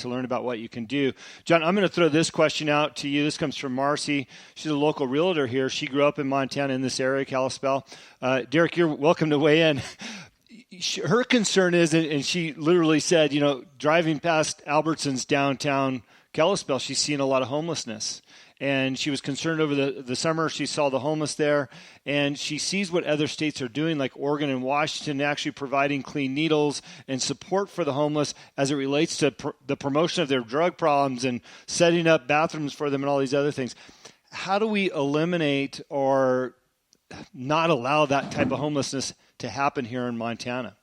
to learn about what you can do. John, I'm going to throw this question out to you. This comes from Marcy. She's a local realtor here. She grew up in Montana in this area, Kalispell. Derek, you're welcome to weigh in. Her concern is, and she literally said, driving past Albertsons downtown Kalispell, she's seen a lot of homelessness. And she was concerned over the summer. She saw the homeless there, and she sees what other states are doing, like Oregon and Washington, actually providing clean needles and support for the homeless as it relates to the promotion of their drug problems and setting up bathrooms for them and all these other things. How do we eliminate or not allow that type of homelessness to happen here in Montana?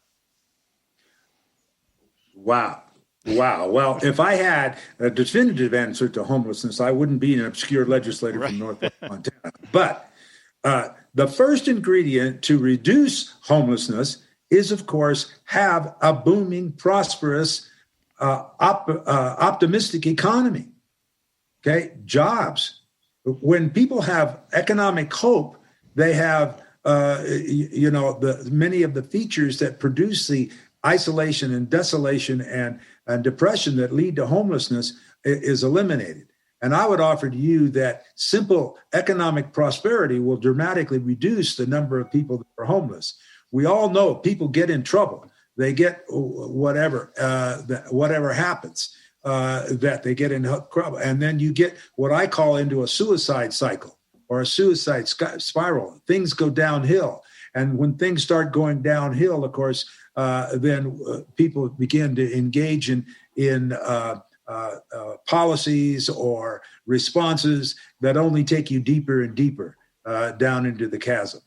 Wow. Well, if I had a definitive answer to homelessness, I wouldn't be an obscure legislator from Northwest Montana. But the first ingredient to reduce homelessness is, of course, have a booming, prosperous, optimistic economy. Okay, jobs. When people have economic hope, they have, many of the features that produce the isolation and desolation and depression that lead to homelessness is eliminated. And I would offer to you that simple economic prosperity will dramatically reduce the number of people that are homeless. We all know people get in trouble. They get whatever happens, that they get in trouble. And then you get what I call into a suicide cycle or a suicide spiral. Things go downhill. And when things start going downhill, of course, then people begin to engage in policies or responses that only take you deeper and deeper down into the chasm.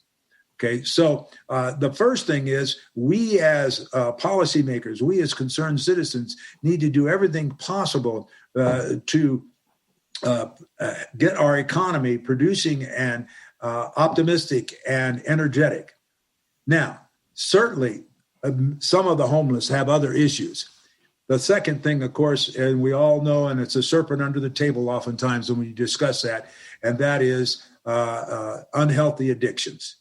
Okay, so the first thing is we as policymakers, we as concerned citizens need to do everything possible to get our economy producing and optimistic and energetic. Now, certainly, some of the homeless have other issues. The second thing, of course, and we all know, and it's a serpent under the table oftentimes when we discuss that, and that is unhealthy addictions.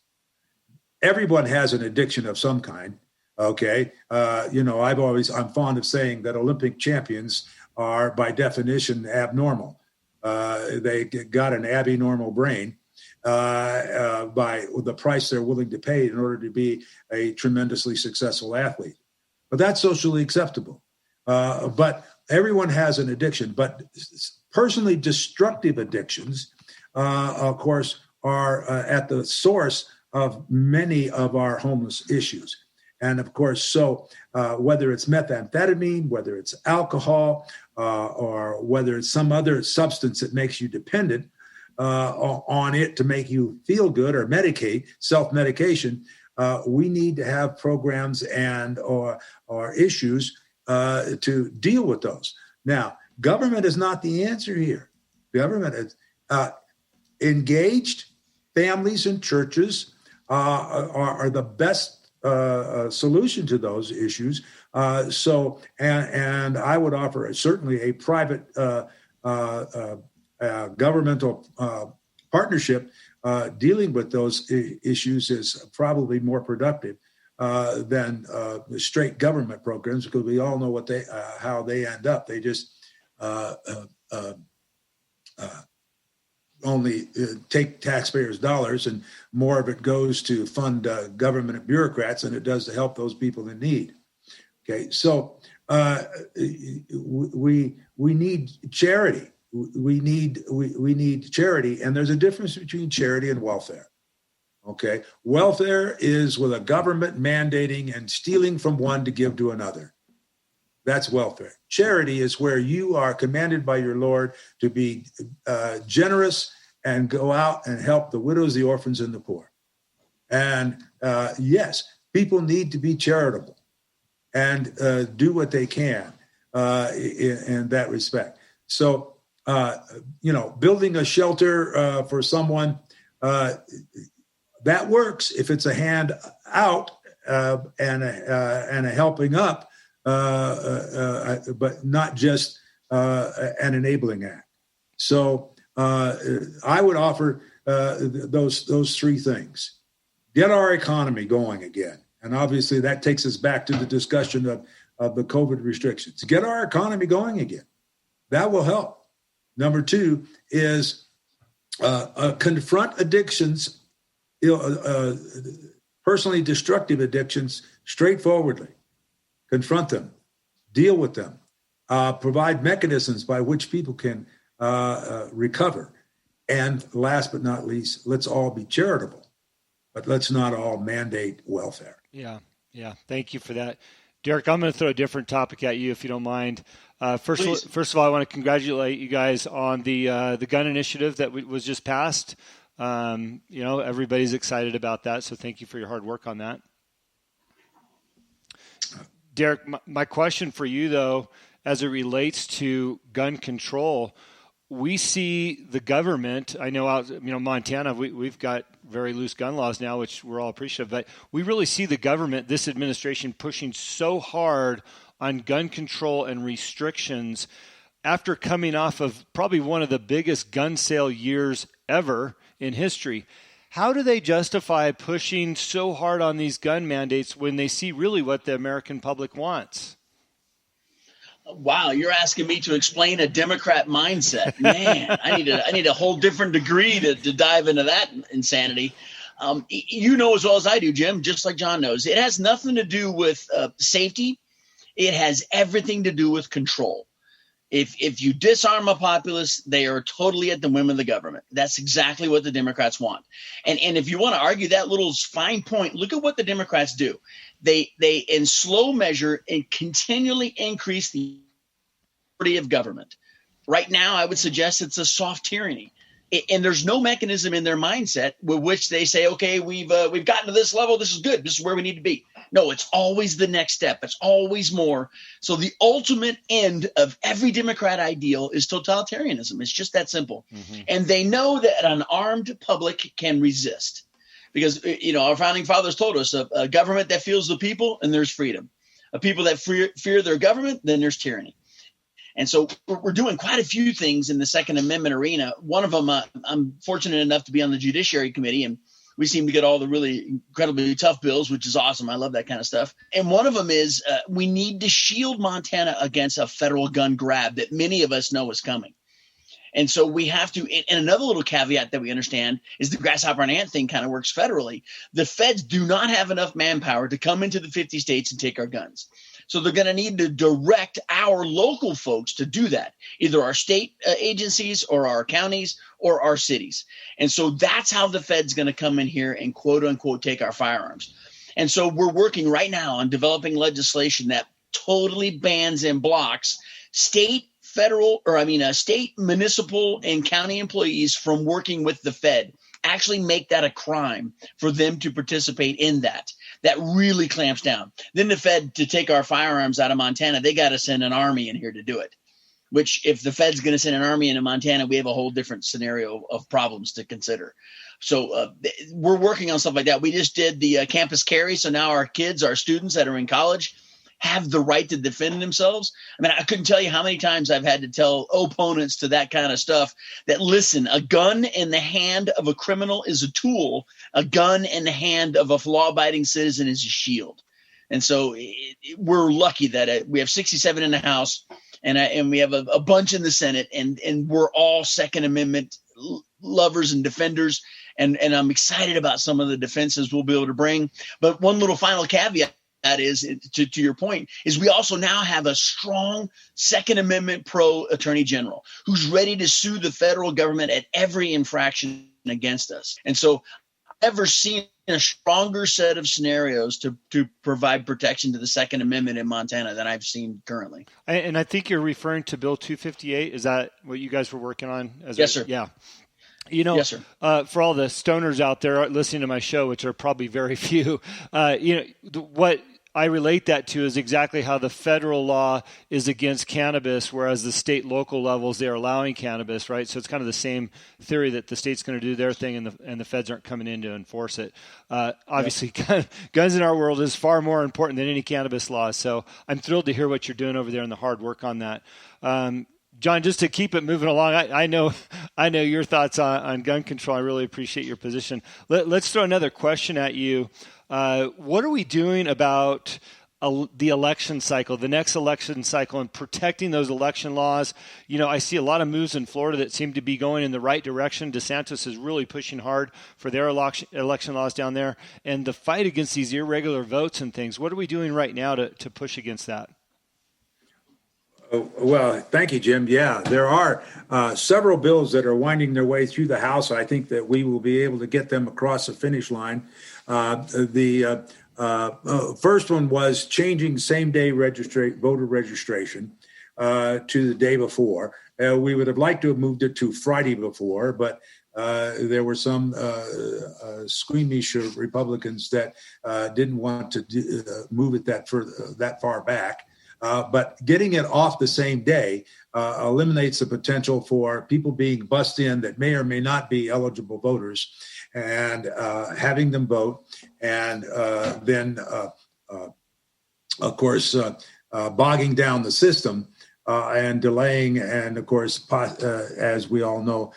Everyone has an addiction of some kind, okay? I'm fond of saying that Olympic champions are, by definition, abnormal. They got an abnormal brain. By the price they're willing to pay in order to be a tremendously successful athlete. But that's socially acceptable. But everyone has an addiction. But personally destructive addictions, of course, are at the source of many of our homeless issues. And of course, so whether it's methamphetamine, whether it's alcohol, or whether it's some other substance that makes you dependent, on it to make you feel good or medicate, self-medication, we need to have programs and or issues to deal with those. Now, government is not the answer here. Government is engaged families and churches are the best solution to those issues. And I would offer certainly a private governmental partnership dealing with those issues is probably more productive than straight government programs, because we all know how they end up. They just only take taxpayers' dollars, and more of it goes to fund government bureaucrats than it does to help those people in need. Okay, so we need charity. We need charity, and there's a difference between charity and welfare. Okay, welfare is with a government mandating and stealing from one to give to another. That's welfare. Charity is where you are commanded by your Lord to be generous and go out and help the widows, the orphans, and the poor. And yes, people need to be charitable and do what they can in that respect. So, building a shelter for someone, that works if it's a hand out and a helping up, but not just an enabling act. So I would offer those three things. Get our economy going again. And obviously that takes us back to the discussion of the COVID restrictions. Get our economy going again. That will help. Number two is confront addictions, personally destructive addictions, straightforwardly. Confront them, deal with them, provide mechanisms by which people can recover. And last but not least, let's all be charitable, but let's not all mandate welfare. Yeah. Thank you for that. Derek, I'm going to throw a different topic at you, if you don't mind. First of all, I want to congratulate you guys on the gun initiative that was just passed. Everybody's excited about that, so thank you for your hard work on that. Derek, my question for you, though, as it relates to gun control, we see the government, I know Montana, we've got very loose gun laws now, which we're all appreciative of, but we really see the government, this administration, pushing so hard on gun control and restrictions after coming off of probably one of the biggest gun sale years ever in history. How do they justify pushing so hard on these gun mandates when they see really what the American public wants? Wow, you're asking me to explain a Democrat mindset. Man, I need a whole different degree to dive into that insanity. You know as well as I do, Jim, just like John knows, it has nothing to do with safety. It has everything to do with control. If you disarm a populace, they are totally at the whim of the government. That's exactly what the Democrats want. And if you want to argue that little fine point, look at what the Democrats do. They in slow measure and continually increase the authority of government. Right now, I would suggest it's a soft tyranny. And there's no mechanism in their mindset with which they say, okay, we've gotten to this level. This is good. This is where we need to be. No, it's always the next step. It's always more. So the ultimate end of every Democrat ideal is totalitarianism. It's just that simple. Mm-hmm. And they know that an armed public can resist because, our founding fathers told us a government that feels the people and there's freedom. A people that fear their government, then there's tyranny. And so we're doing quite a few things in the Second Amendment arena. One of them, I'm fortunate enough to be on the Judiciary Committee, and we seem to get all the really incredibly tough bills, which is awesome. I love that kind of stuff. And one of them is we need to shield Montana against a federal gun grab that many of us know is coming. And so we have to, and another little caveat that we understand is the grasshopper and ant thing kind of works federally. The feds do not have enough manpower to come into the 50 states and take our guns. So they're going to need to direct our local folks to do that, either our state agencies or our counties or our cities. And so that's how the Fed's going to come in here and quote unquote take our firearms. And so we're working right now on developing legislation that totally bans and blocks state, municipal, and county employees from working with the Fed. Actually make that a crime for them to participate in that. That really clamps down. Then the Fed, to take our firearms out of Montana, they got to send an army in here to do it, which if the Fed's going to send an army into Montana, we have a whole different scenario of problems to consider. So we're working on stuff like that. We just did the campus carry. So now our kids, our students that are in college have the right to defend themselves. I mean, I couldn't tell you how many times I've had to tell opponents to that kind of stuff that, listen, a gun in the hand of a criminal is a tool. A gun in the hand of a law-abiding citizen is a shield. And so we're lucky that we have 67 in the House and we have a bunch in the Senate, and we're all Second Amendment lovers and defenders. And I'm excited about some of the defenses we'll be able to bring. But one little final caveat, that is, to your point, is we also now have a strong Second Amendment pro attorney general who's ready to sue the federal government at every infraction against us. And so I've never seen a stronger set of scenarios to provide protection to the Second Amendment in Montana than I've seen currently. And I think you're referring to Bill 258. Is that what you guys were working on? Yes, sir. Yeah. Yes, sir. For all the stoners out there listening to my show, which are probably very few, what I relate that to is exactly how the federal law is against cannabis, whereas the state, local levels, they're allowing cannabis, right? So it's kind of the same theory that the state's going to do their thing and the feds aren't coming in to enforce it. Obviously, guns in our world is far more important than any cannabis law. So I'm thrilled to hear what you're doing over there and the hard work on that. John, just to keep it moving along, I know your thoughts on gun control. I really appreciate your position. Let's throw another question at you. What are we doing about the election cycle, the next election cycle, and protecting those election laws. I see a lot of moves in Florida that seem to be going in the right direction. DeSantis is really pushing hard for their election laws down there. And the fight against these irregular votes and things, what are we doing right now to push against that? Well, thank you, Jim. Yeah, there are several bills that are winding their way through the House. I think that we will be able to get them across the finish line. The first one was changing same-day voter registration to the day before. We would have liked to have moved it to Friday before, but there were some squeamish Republicans that didn't want to move it that far back. But getting it off the same day eliminates the potential for people being bussed in that may or may not be eligible voters, and having them vote, and then, of course, bogging down the system and delaying, and of course, as we all know,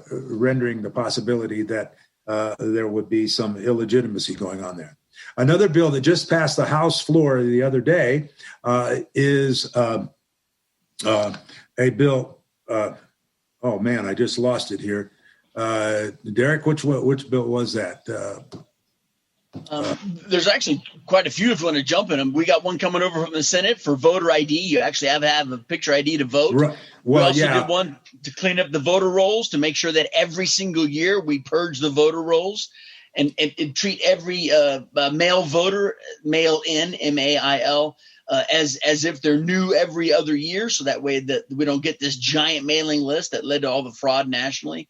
rendering the possibility that there would be some illegitimacy going on there. Another bill that just passed the House floor the other day is a bill. Oh man, I just lost it here. Derek, which bill was that? There's actually quite a few if you want to jump in them. We got one coming over from the Senate for voter ID. You actually have to have a picture ID to vote. Right. Well, we also did one to clean up the voter rolls, to make sure that every single year we purge the voter rolls and treat every male voter, mail in, MAIL, as if they're new every other year. So that way that we don't get this giant mailing list that led to all the fraud nationally.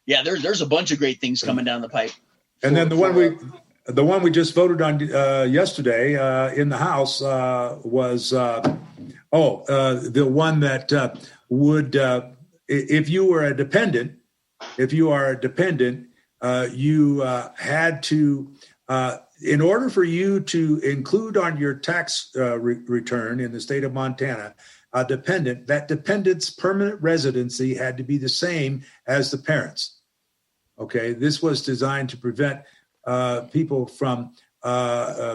Yeah, there's a bunch of great things coming down the pipe. And then the one we just voted on yesterday in the House was the one that would, if you are a dependent, you had to, in order for you to include on your tax return in the state of Montana, a dependent, that dependent's permanent residency had to be the same as the parents. Okay, this was designed to prevent people from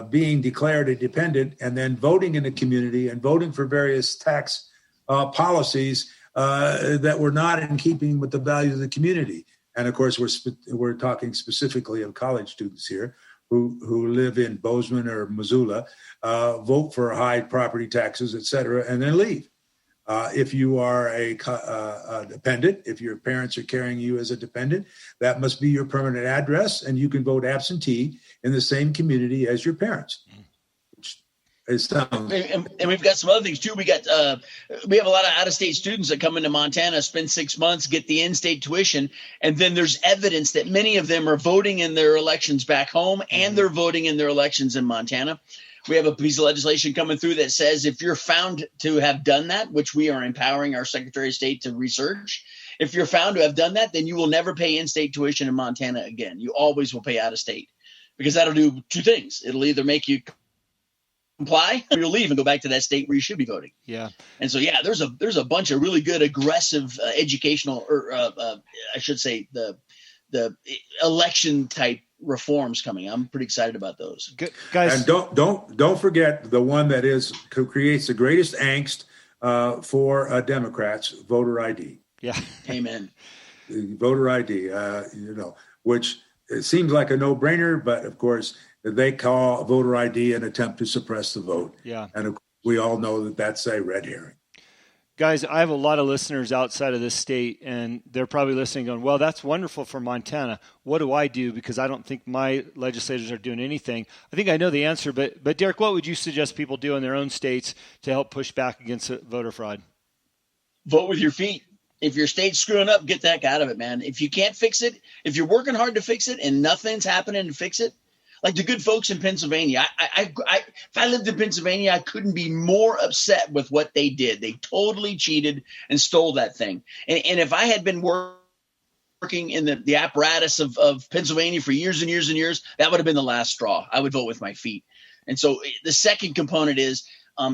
being declared a dependent and then voting in the community and voting for various tax policies that were not in keeping with the values of the community. And of course, we're talking specifically of college students here who live in Bozeman or Missoula, vote for high property taxes, et cetera, and then leave. If you are a dependent, if your parents are carrying you as a dependent, that must be your permanent address, and you can vote absentee in the same community as your parents. And we've got some other things too. We have a lot of out-of-state students that come into Montana, spend 6 months, get the in-state tuition, and then there's evidence that many of them are voting in their elections back home, and they're voting in their elections in Montana. We have a piece of legislation coming through that says if you're found to have done that, which we are empowering our Secretary of State to research, if you're found to have done that, then you will never pay in-state tuition in Montana again. You always will pay out-of-state, because that'll do two things. It'll either make you comply, or you'll leave and go back to that state where you should be voting. Yeah. And so, yeah, there's a bunch of really good, aggressive educational, or I should say the election type reforms coming. I'm pretty excited about those. Good, guys. And don't forget the one that creates the greatest angst for Democrats: voter ID. Yeah. Amen. Voter ID, which it seems like a no-brainer, but of course they call voter ID an attempt to suppress the vote. Yeah. And we all know that that's a red herring. Guys, I have a lot of listeners outside of this state, and they're probably listening going, well, that's wonderful for Montana. What do I do? Because I don't think my legislators are doing anything. I think I know the answer, but Derek, what would you suggest people do in their own states to help push back against voter fraud? Vote with your feet. If your state's screwing up, get the heck out of it, man. If you can't fix it, if you're working hard to fix it and nothing's happening to fix it, like the good folks in Pennsylvania, if I lived in Pennsylvania, I couldn't be more upset with what they did. They totally cheated and stole that thing. And if I had been working in the apparatus of Pennsylvania for years and years and years, that would have been the last straw. I would vote with my feet. And so the second component is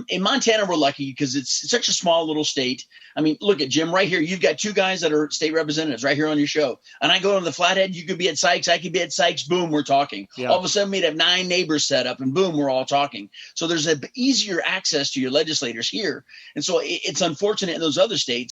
In Montana, we're lucky because it's such a small little state. I mean, look at Jim right here. You've got two guys that are state representatives right here on your show. And I go to the Flathead. You could be at Sykes. I could be at Sykes. Boom, we're talking. Yeah. All of a sudden, we'd have 9 neighbors set up, and boom, we're all talking. So there's an easier access to your legislators here. And so it's unfortunate in those other states.